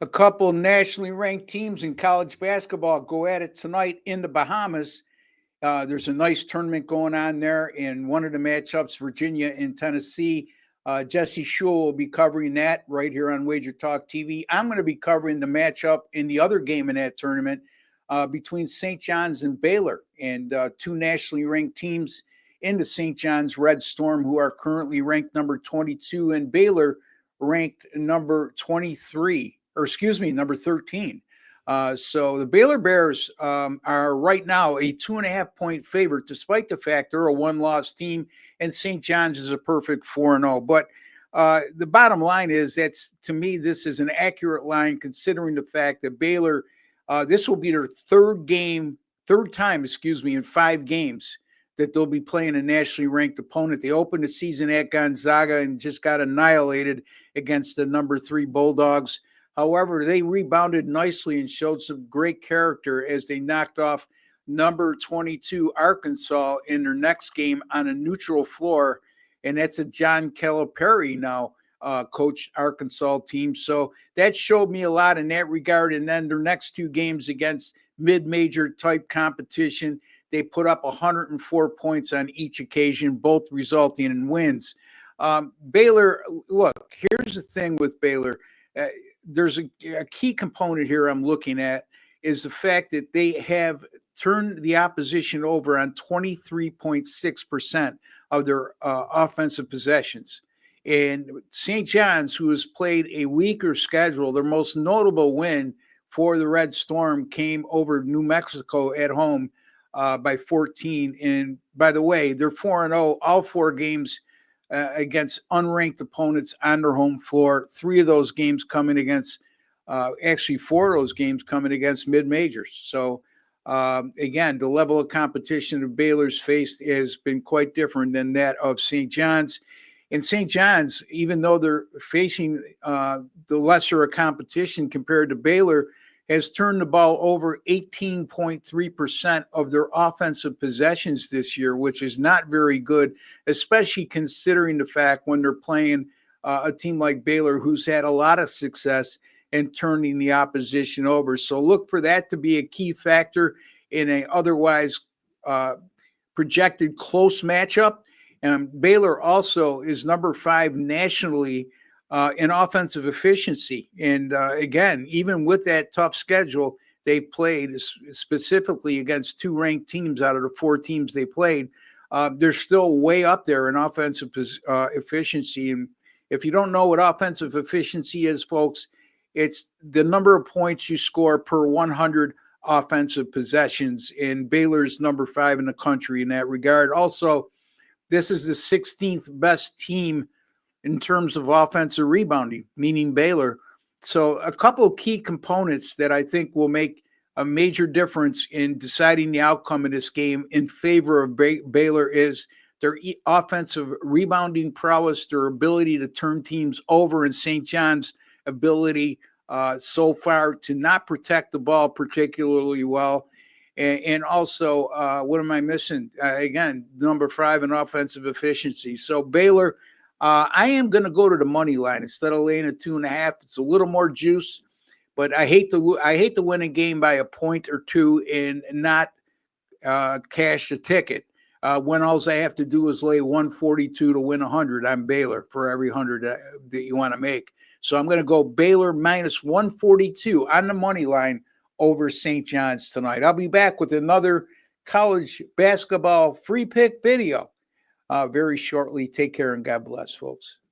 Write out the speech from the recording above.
A couple nationally ranked teams in college basketball go at it tonight in the Bahamas. There's a nice tournament going on there in one of the matchups, Virginia and Tennessee. Jesse Shule will be covering that right here on Wager Talk TV. I'm going to be covering the matchup in the other game in that tournament between St. John's and Baylor, and two nationally ranked teams in the St. John's Red Storm, who are currently ranked number 22, and Baylor ranked number 23, or excuse me, number 13. So the Baylor Bears are right now a 2.5 point favorite, despite the fact they're a one-loss team, and St. John's is a perfect 4-0. But the bottom line is that's, to me, this is an accurate line considering the fact that Baylor, this will be their third time, in 5 games that they'll be playing a nationally ranked opponent. They opened the season at Gonzaga and just got annihilated against the number 3 Bulldogs. However, they rebounded nicely and showed some great character as they knocked off number 22 Arkansas in their next game on a neutral floor, and that's a John Calipari now coached Arkansas team. So that showed me a lot in that regard. And then their next 2 games against mid-major type competition, they put up 104 points on each occasion, both resulting in wins. Baylor, look, here's the thing with Baylor. There's a key component here I'm looking at is the fact that they have turned the opposition over on 23.6% of their offensive possessions. And St. John's, who has played a weaker schedule, their most notable win for the Red Storm came over New Mexico at home by 14. And by the way, they're 4-0 all 4 games against unranked opponents on their home floor. 3 of those games coming against, 4 of those games coming against mid-majors. So, again, the level of competition that Baylor's faced has been quite different than that of St. John's. And St. John's, even though they're facing the lesser of competition compared to Baylor, has turned the ball over 18.3% of their offensive possessions this year, which is not very good, especially considering the fact when they're playing a team like Baylor, who's had a lot of success in turning the opposition over. So look for that to be a key factor in a otherwise projected close matchup. And Baylor also is number 5 nationally in offensive efficiency. And again, even with that tough schedule, they played specifically against 2 ranked teams out of the 4 teams they played. They're still way up there in offensive efficiency. And if you don't know what offensive efficiency is, folks, it's the number of points you score per 100 offensive possessions. And Baylor's number 5 in the country in that regard. Also, this is the 16th best team in terms of offensive rebounding, meaning Baylor. So a couple of key components that I think will make a major difference in deciding the outcome of this game in favor of Baylor is their offensive rebounding prowess, their ability to turn teams over, and St. John's ability so far to not protect the ball particularly well. And also, what am I missing? Again, number 5 in offensive efficiency. So Baylor, I am going to go to the money line instead of laying at 2.5. It's a little more juice, but I hate to win a game by a point or 2 and not cash the ticket. When all I have to do is lay 142 to win 100 on Baylor for every 100 that you want to make. So I'm going to go Baylor minus 142 on the money line over St. John's tonight. I'll be back with another college basketball free pick video very shortly. Take care and God bless, folks.